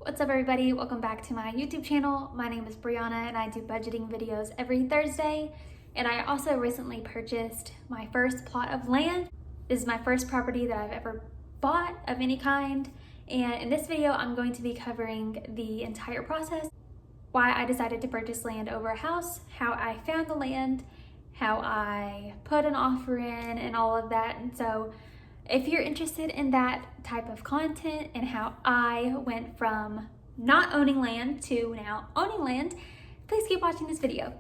What's up everybody? Welcome back to my YouTube channel. My name is Brianna and I do budgeting videos every Thursday. And I also recently purchased my first plot of land. This is my first property that I've ever bought of any kind. And in this video, I'm going to be covering the entire process, why I decided to purchase land over a house, how I found the land, how I put an offer in and all of that. And so if you're interested in that type of content and how I went from not owning land to now owning land, please keep watching this video.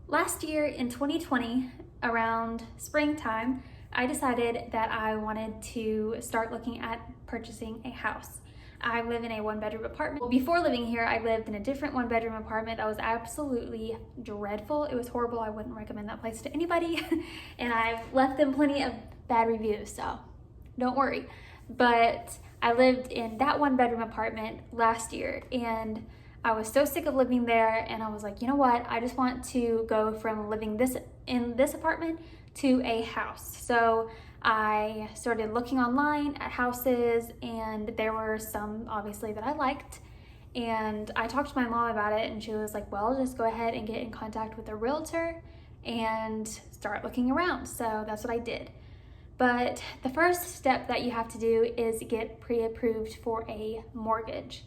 Last year in 2020, around springtime, I decided that I wanted to start looking at purchasing a house. I live in a one-bedroom apartment. Before living here, I lived in a different one-bedroom apartment that was absolutely dreadful. It was horrible. I wouldn't recommend that place to anybody. And I've left them plenty of bad reviews, so don't worry. But I lived in that one-bedroom apartment last year, and I was so sick of living there, and I was like, you know what? I just want to go from living in this apartment to a house. So I started looking online at houses, and there were some obviously that I liked, and I talked to my mom about it, and she was like, well, just go ahead and get in contact with a realtor and start looking around. So that's what I did. But the first step that you have to do is get pre-approved for a mortgage.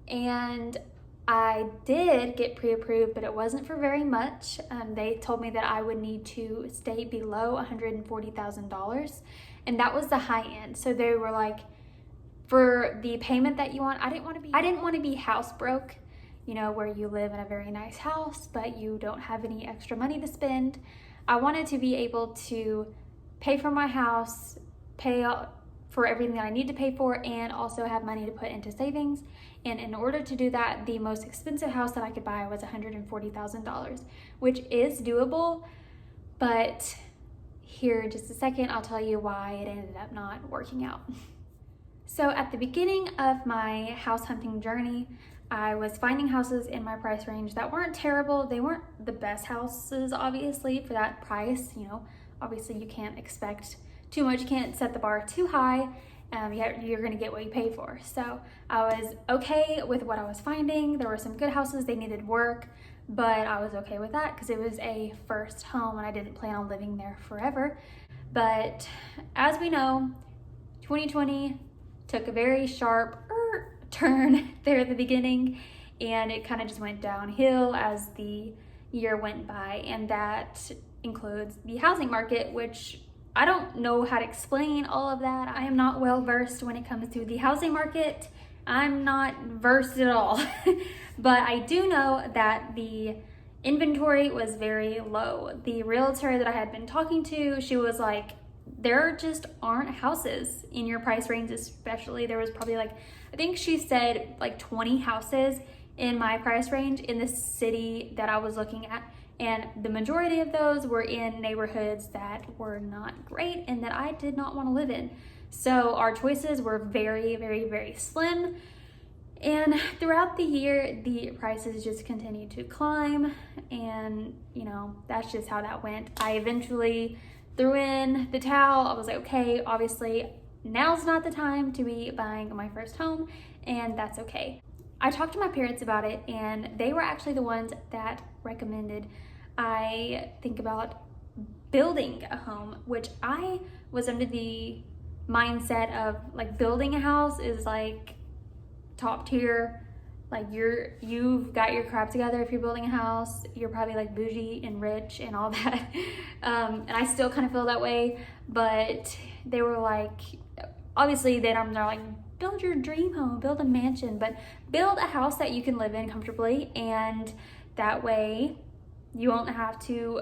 And I did get pre-approved, but it wasn't for very much. They told me that I would need to stay below $140,000, and that was the high end. So they were like, for the payment that you want, I didn't want to be house broke, you know, where you live in a very nice house, but you don't have any extra money to spend. I wanted to be able to pay for my house, pay for everything that I need to pay for, and also have money to put into savings. And in order to do that, the most expensive house that I could buy was $140,000, which is doable. But here in just a second, I'll tell you why it ended up not working out. So at the beginning of my house hunting journey, I was finding houses in my price range that weren't terrible. They weren't the best houses, obviously, for that price. You know, obviously you can't expect too much. You can't set the bar too high. You're gonna get what you pay for. So I was okay with what I was finding. There were some good houses, they needed work, but I was okay with that because it was a first home and I didn't plan on living there forever. But as we know, 2020 took a very sharp turn there at the beginning, and it kind of just went downhill as the year went by, and that includes the housing market, which I don't know how to explain all of that. I am not well versed when it comes to the housing market. I'm not versed at all. But I do know that the inventory was very low. The realtor that I had been talking to, she was like, there just aren't houses in your price range, especially. There was probably like, I think she said like 20 houses in my price range in the city that I was looking at. And the majority of those were in neighborhoods that were not great and that I did not want to live in. So our choices were very, very, very slim. And throughout the year, the prices just continued to climb. And, you know, that's just how that went. I eventually threw in the towel. I was like, okay, obviously now's not the time to be buying my first home, and that's okay. I talked to my parents about it, and they were actually the ones that recommended I think about building a home, which I was under the mindset of like building a house is like top tier. Like you've got your crap together. If you're building a house, you're probably like bougie and rich and all that. And I still kind of feel that way, but they were like, obviously they're like, build your dream home, build a mansion, but build a house that you can live in comfortably, and that way you won't have to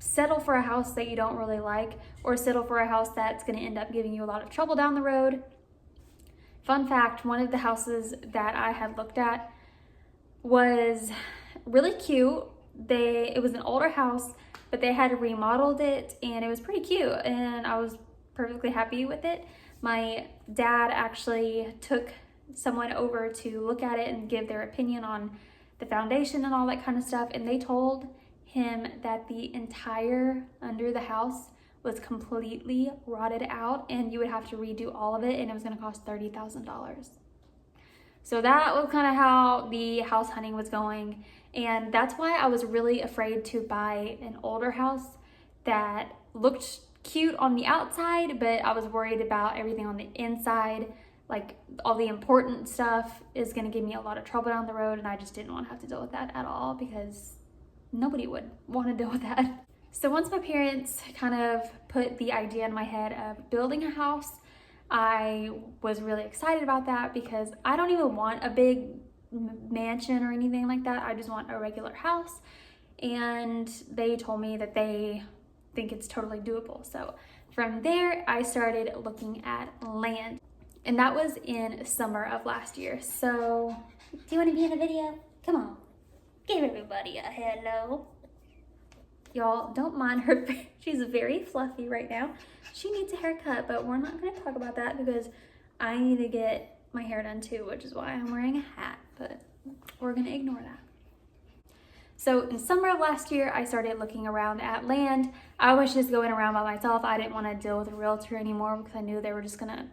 settle for a house that you don't really like, or settle for a house that's going to end up giving you a lot of trouble down the road. Fun fact, one of the houses that I had looked at was really cute. It was an older house, but they had remodeled it, and it was pretty cute, and I was perfectly happy with it. My dad actually took someone over to look at it and give their opinion on the foundation and all that kind of stuff, and they told him that the entire under the house was completely rotted out and you would have to redo all of it, and it was going to cost $30,000. So that was kind of how the house hunting was going. And that's why I was really afraid to buy an older house that looked cute on the outside, but I was worried about everything on the inside. Like all the important stuff is going to give me a lot of trouble down the road, and I just didn't want to have to deal with that at all because nobody would want to deal with that. So once my parents kind of put the idea in my head of building a house, I was really excited about that because I don't even want a big mansion or anything like that. I just want a regular house. And they told me that they think it's totally doable. So from there, I started looking at land. And that was in summer of last year. So, do you want to be in a video? Come on, give everybody a hello. Y'all, don't mind her. She's very fluffy right now. She needs a haircut, but we're not going to talk about that because I need to get my hair done too, which is why I'm wearing a hat, but we're going to ignore that. So in summer of last year, I started looking around at land. I was just going around by myself. I didn't want to deal with a realtor anymore because I knew they were just going to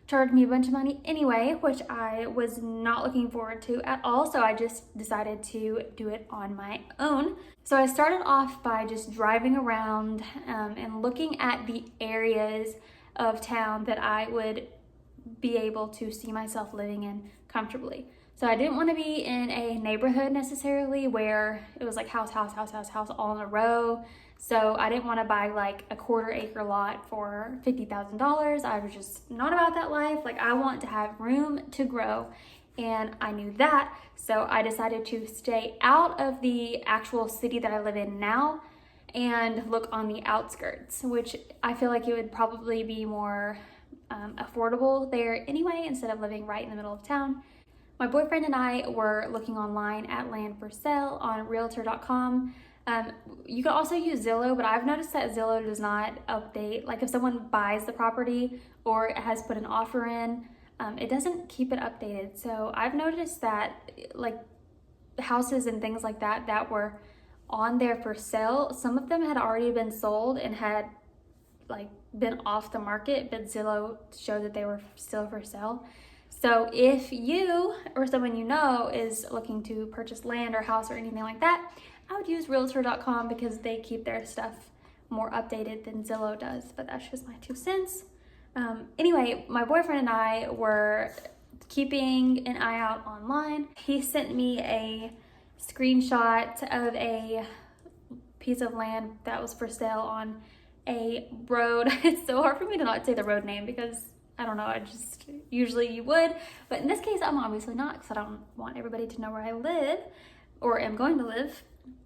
charge me a bunch of money anyway, which I was not looking forward to at all. So I just decided to do it on my own. So I started off by just driving around and looking at the areas of town that I would be able to see myself living in comfortably. So I didn't want to be in a neighborhood necessarily where it was like house all in a row. So I didn't want to buy like a quarter-acre lot for $50,000. I was just not about that life. Like I want to have room to grow, and I knew that. So I decided to stay out of the actual city that I live in now and look on the outskirts, which I feel like it would probably be more affordable there anyway, instead of living right in the middle of town. My boyfriend and I were looking online at land for sale on realtor.com. You can also use Zillow, but I've noticed that Zillow does not update. Like if someone buys the property or has put an offer in, it doesn't keep it updated. So I've noticed that like houses and things like that that were on there for sale, some of them had already been sold and had like been off the market, but Zillow showed that they were still for sale. So if you or someone you know is looking to purchase land or house or anything like that, I would use realtor.com because they keep their stuff more updated than Zillow does, but that's just my 2 cents. Anyway, my boyfriend and I were keeping an eye out online. He sent me a screenshot of a piece of land that was for sale on a road. It's so hard for me to not say the road name because I don't know, I just, usually you would, but in this case, I'm obviously not because I don't want everybody to know where I live or am going to live.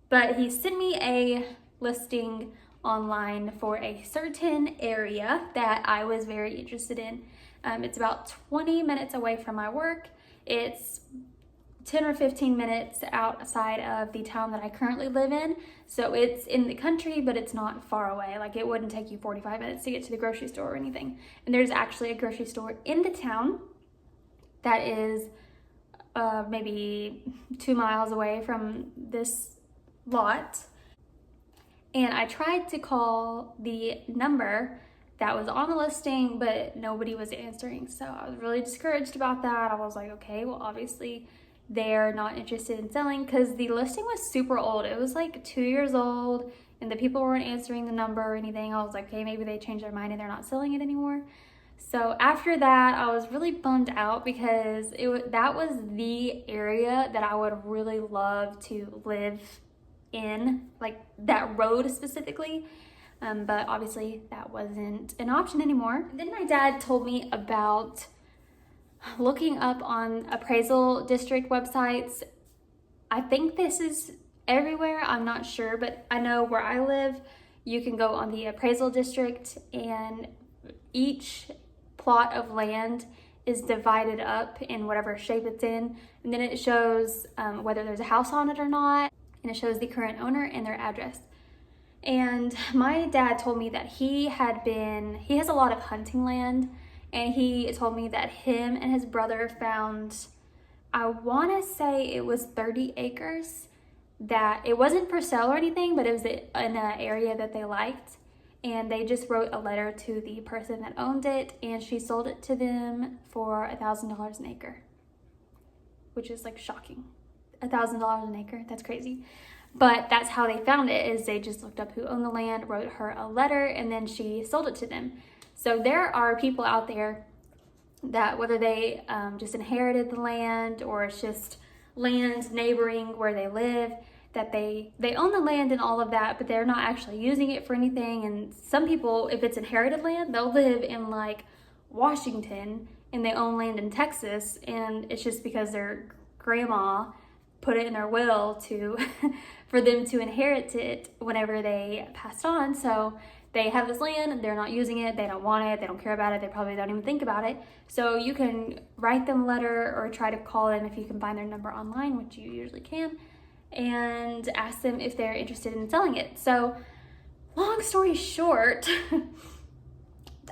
But he sent me a listing online for a certain area that I was very interested in. It's about 20 minutes away from my work. It's 10 or 15 minutes outside of the town that I currently live in. So it's in the country, but it's not far away. Like it wouldn't take you 45 minutes to get to the grocery store or anything. And there's actually a grocery store in the town that is maybe 2 miles away from this lot. And I tried to call the number that was on the listing, but nobody was answering. So I was really discouraged about that. I was like, okay, well, obviously they're not interested in selling because the listing was super old. It was like 2 years old and the people weren't answering the number or anything. I was like, okay, maybe they changed their mind and they're not selling it anymore. So after that, I was really bummed out because that was the area that I would really love to live in, like that road specifically. But obviously that wasn't an option anymore. Then my dad told me about looking up on appraisal district websites. I think this is everywhere, I'm not sure, but I know where I live, you can go on the appraisal district and each plot of land is divided up in whatever shape it's in. And then it shows whether there's a house on it or not, and it shows the current owner and their address. And my dad told me that he has a lot of hunting land, and he told me that him and his brother found, I want to say it was 30 acres, that it wasn't for sale or anything, but it was in an area that they liked. And they just wrote a letter to the person that owned it, and she sold it to them for $1,000 an acre. which is like shocking. $1,000 an acre, that's crazy. But that's how they found it, is they just looked up who owned the land, wrote her a letter, and then she sold it to them. So there are people out there that, whether they just inherited the land or it's just land neighboring where they live, that they own the land and all of that, but they're not actually using it for anything. And some people, if it's inherited land, they'll live in like Washington and they own land in Texas, and it's just because their grandma put it in their will to for them to inherit it whenever they passed on. So they have this land, they're not using it, they don't want it, they don't care about it, they probably don't even think about it. So you can write them a letter or try to call them if you can find their number online, which you usually can, and ask them if they're interested in selling it. So long story short,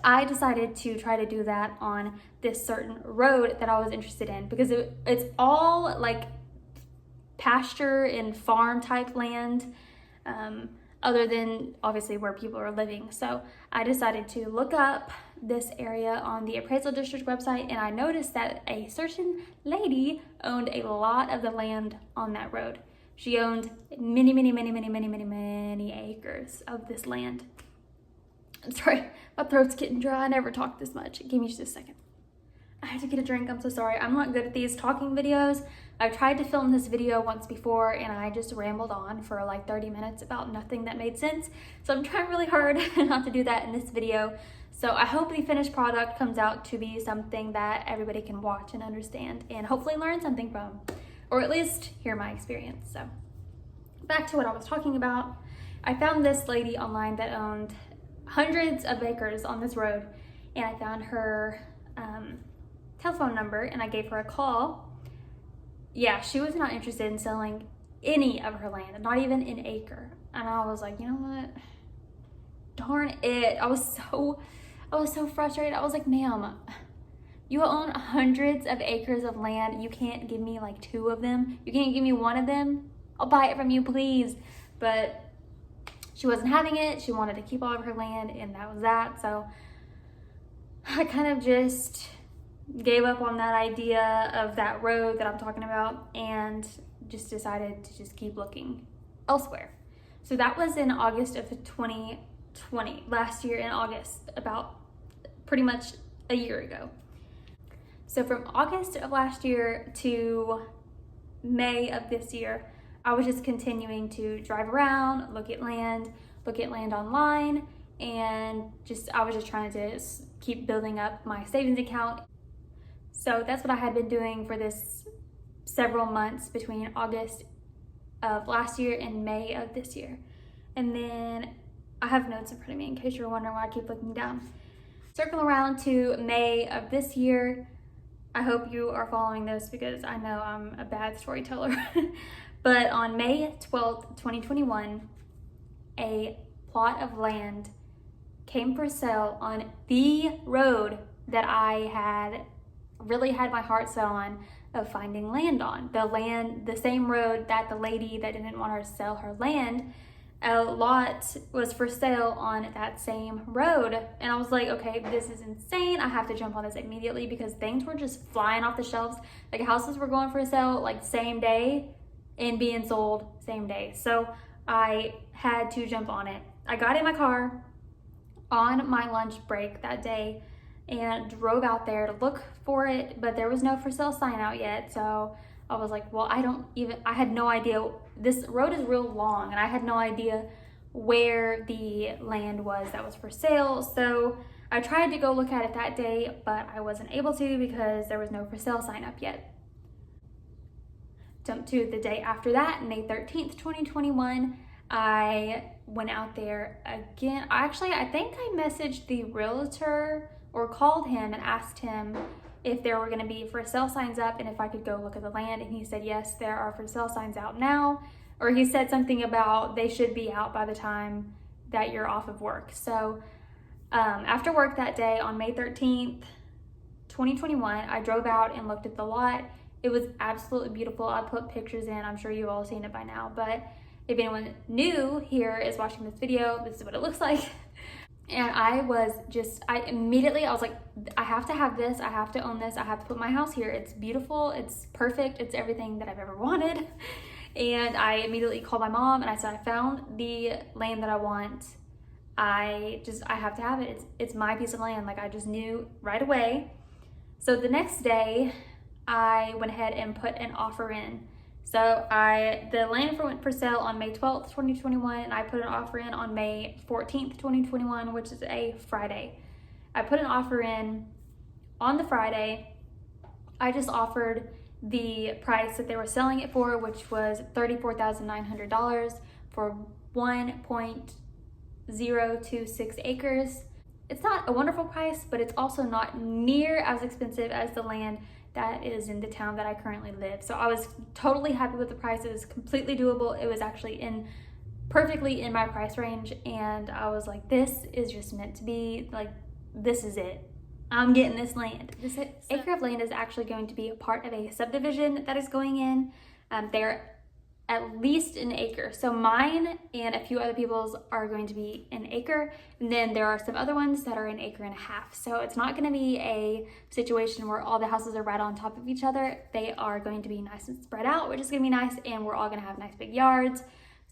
I decided to try to do that on this certain road that I was interested in, because it's all like pasture and farm type land, other than obviously where people are living. So I decided to look up this area on the appraisal district website, and I noticed that a certain lady owned a lot of the land on that road. She owned many acres of this land. I'm sorry, my throat's getting dry. I never talked this much. Give me just a second. I had to get a drink. I'm so sorry. I'm not good at these talking videos. I've tried to film this video once before and I just rambled on for like 30 minutes about nothing that made sense. So I'm trying really hard not to do that in this video. So I hope the finished product comes out to be something that everybody can watch and understand and hopefully learn something from, or at least hear my experience. So back to what I was talking about. I found this lady online that owned hundreds of acres on this road, and I found her telephone number and I gave her a call. Yeah, she was not interested in selling any of her land, not even an acre. And I was like, you know what? Darn it. I was so frustrated. I was like, ma'am, you own hundreds of acres of land. You can't give me like 2 of them. You can't give me 1 of them. I'll buy it from you, please. But she wasn't having it. She wanted to keep all of her land, and that was that. So I kind of just gave up on that idea of that road that I'm talking about and just decided to just keep looking elsewhere. So that was in August of 2020, last year in August, about pretty much a year ago. So from August of last year to May of this year, I was just continuing to drive around, look at land online, and I was just trying to keep building up my savings account. So that's what I had been doing for this several months between August of last year and May of this year. And then I have notes in front of me in case you're wondering why I keep looking down. Circle around to May of this year. I hope you are following this because I know I'm a bad storyteller. But on May 12th, 2021, a plot of land came for sale on the road that I had really had my heart set on of finding land on. The same road that the lady that didn't want her to sell her land, a lot was for sale on that same road. And I was like, okay, this is insane. I have to jump on this immediately because things were just flying off the shelves. Like houses were going for sale like same day and being sold same day. So I had to jump on it. I got in my car on my lunch break that day and drove out there to look for it, but there was no for sale sign out yet. So I was like, well, I had no idea. This road is real long and I had no idea where the land was that was for sale. So I tried to go look at it that day, but I wasn't able to because there was no for sale sign up yet. Jump to the day after that, May 13th, 2021. I went out there again. I think I messaged the realtor or called him and asked him if there were going to be for sale signs up and if I could go look at the land. And he said, yes, there are for sale signs out now. Or he said something about they should be out by the time that you're off of work. So after work that day on May 13th, 2021, I drove out and looked at the lot. It was absolutely beautiful. I put pictures in. I'm sure you've all seen it by now. But if anyone new here is watching this video, this is what it looks like. And I immediately, I was like, I have to have this, I have to own this, I have to put my house here. It's beautiful, it's perfect, it's everything that I've ever wanted. And I immediately called my mom and I said, I found the land that I want. I have to have it. It's my piece of land. Like, I just knew right away. So the next day, I went ahead and put an offer in. So the land went for sale on May 12th, 2021, and I put an offer in on May 14th, 2021, which is a Friday. I put an offer in on the Friday. I just offered the price that they were selling it for, which was $34,900 for 1.026 acres. It's not a wonderful price, but it's also not near as expensive as the land that is in the town that I currently live. So I was totally happy with the price. It was completely doable. It was actually perfectly in my price range. And I was like, this is just meant to be, like, this is it. I'm getting this land. This acre of land is actually going to be a part of a subdivision that is going in. They're at least an acre. So mine and a few other people's are going to be an acre. And then there are some other ones that are an acre and a half. So it's not going to be a situation where all the houses are right on top of each other. They are going to be nice and spread out, which is going to be nice. And we're all going to have nice big yards.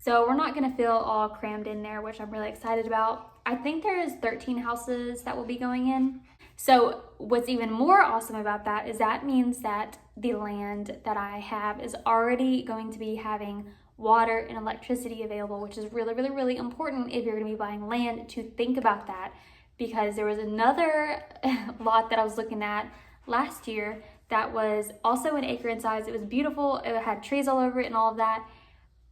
So we're not going to feel all crammed in there, which I'm really excited about. I think there's 13 houses that will be going in. So what's even more awesome about that is that means that the land that I have is already going to be having water and electricity available, which is really, really, really important if you're going to be buying land, to think about that, because there was another lot that I was looking at last year that was also an acre in size. It was beautiful. It had trees all over it and all of that,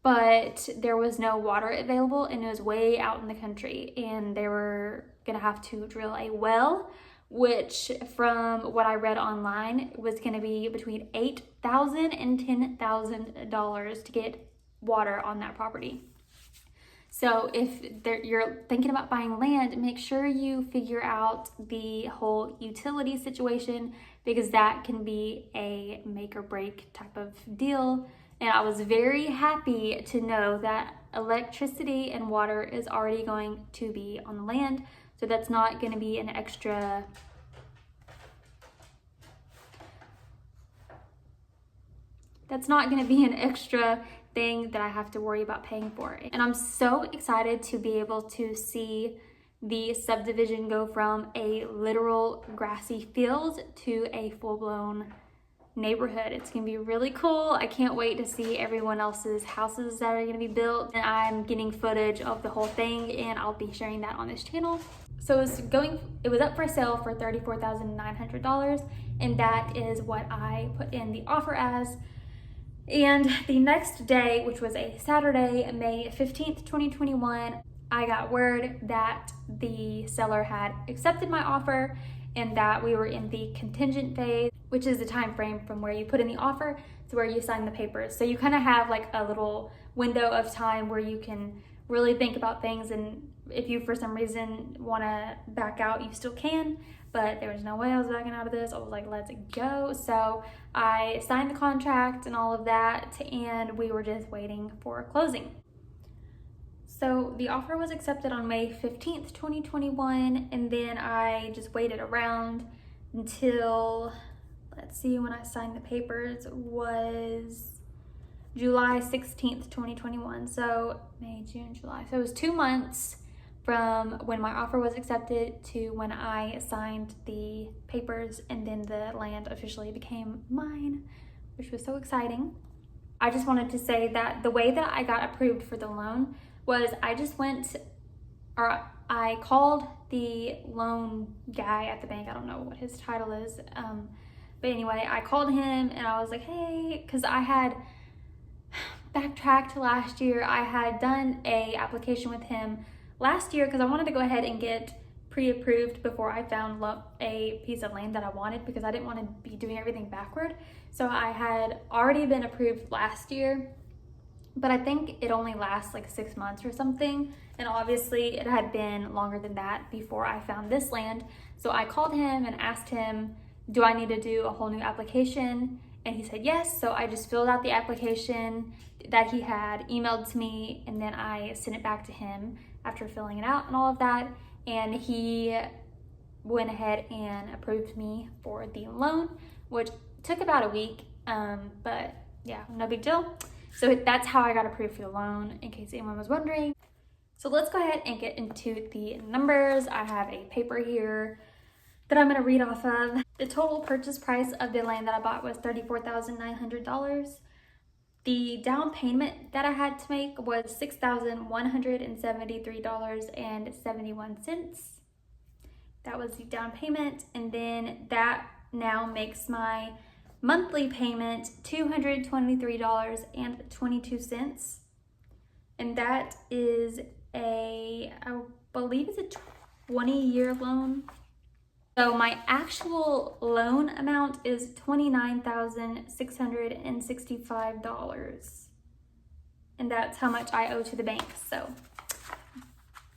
but there was no water available and it was way out in the country, and they were going to have to drill a well, which from what I read online was going to be between $8,000 and $10,000 to get water on that property. So if you're thinking about buying land, make sure you figure out the whole utility situation, because that can be a make or break type of deal. And I was very happy to know that electricity and water is already going to be on the land. So that's not going to be an extra thing that I have to worry about paying for. And I'm so excited to be able to see the subdivision go from a literal grassy field to a full-blown neighborhood. It's gonna be really cool. I can't wait to see everyone else's houses that are gonna be built, and I'm getting footage of the whole thing, and I'll be sharing that on this channel. So it was up for sale for $34,900, and that is what I put in the offer as. And the next day, which was a Saturday, May 15th, 2021, I got word that the seller had accepted my offer and that we were in the contingent phase, which is the time frame from where you put in the offer to where you sign the papers. So you kind of have like a little window of time where you can really think about things, and if you for some reason want to back out, you still can, but there was no way I was backing out of this. I was like, let's go. So I signed the contract and all of that, and we were just waiting for closing. So the offer was accepted on May 15th, 2021, and then I just waited around until, let's see, when I signed the papers was July 16th, 2021. So May, June, July. So it was 2 months from when my offer was accepted to when I signed the papers, and then the land officially became mine, which was so exciting. I just wanted to say that the way that I got approved for the loan was I called the loan guy at the bank. I don't know what his title is. But anyway, I called him and I was like, hey, because I had backtracked last year. I had done a application with him last year because I wanted to go ahead and get pre-approved before I found a piece of land that I wanted, because I didn't want to be doing everything backward. So I had already been approved last year, but I think it only lasts like 6 months or something. And obviously it had been longer than that before I found this land. So I called him and asked him, do I need to do a whole new application? And he said yes. So I just filled out the application that he had emailed to me, and then I sent it back to him after filling it out and all of that. and he went ahead and approved me for the loan, which took about a week, but yeah, no big deal. So that's how I got approved for the loan, in case anyone was wondering. So let's go ahead and get into the numbers. I have a paper here that I'm gonna read off of. The total purchase price of the land that I bought was $34,900. The down payment that I had to make was $6,173.71. That was the down payment, and then that now makes my monthly payment $223.22. And that is I believe it's a 20-year loan. So my actual loan amount is $29,665. And that's how much I owe to the bank. So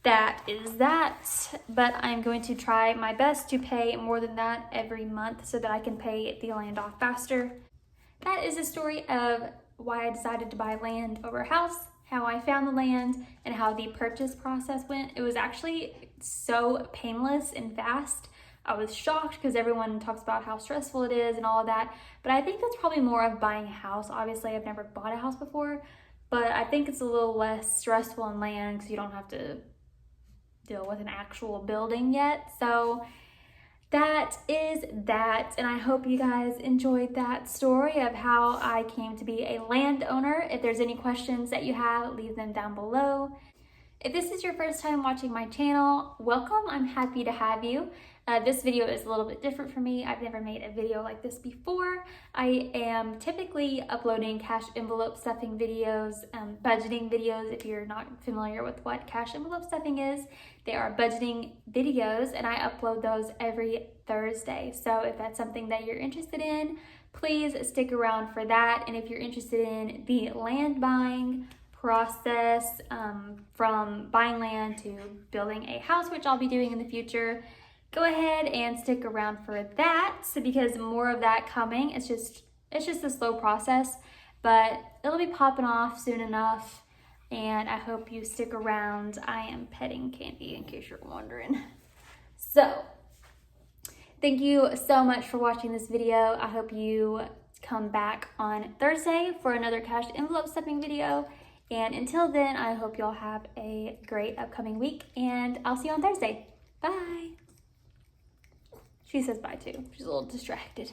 that is that. But I'm going to try my best to pay more than that every month so that I can pay the land off faster. That is the story of why I decided to buy land over a house, how I found the land, and how the purchase process went. It was actually so painless and fast. I was shocked because everyone talks about how stressful it is and all of that, but I think that's probably more of buying a house. Obviously, I've never bought a house before, but I think it's a little less stressful in land because you don't have to deal with an actual building yet. So that is that, and I hope you guys enjoyed that story of how I came to be a landowner. If there's any questions that you have, leave them down below. If this is your first time watching my channel, welcome. I'm happy to have you. This video is a little bit different for me. I've never made a video like this before. I am typically uploading cash envelope stuffing videos, budgeting videos. If you're not familiar with what cash envelope stuffing is, they are budgeting videos, and I upload those every Thursday. So if that's something that you're interested in, please stick around for that. And if you're interested in the land buying process, from buying land to building a house, which I'll be doing in the future, go ahead and stick around for that. So because more of that coming. It's just a slow process, but it'll be popping off soon enough, and I hope you stick around. I am petting Candy, in case you're wondering. So thank you so much for watching this video. I hope you come back on Thursday for another cash envelope stuffing video. And until then, I hope y'all have a great upcoming week, and I'll see you on Thursday. Bye. She says bye too. She's a little distracted.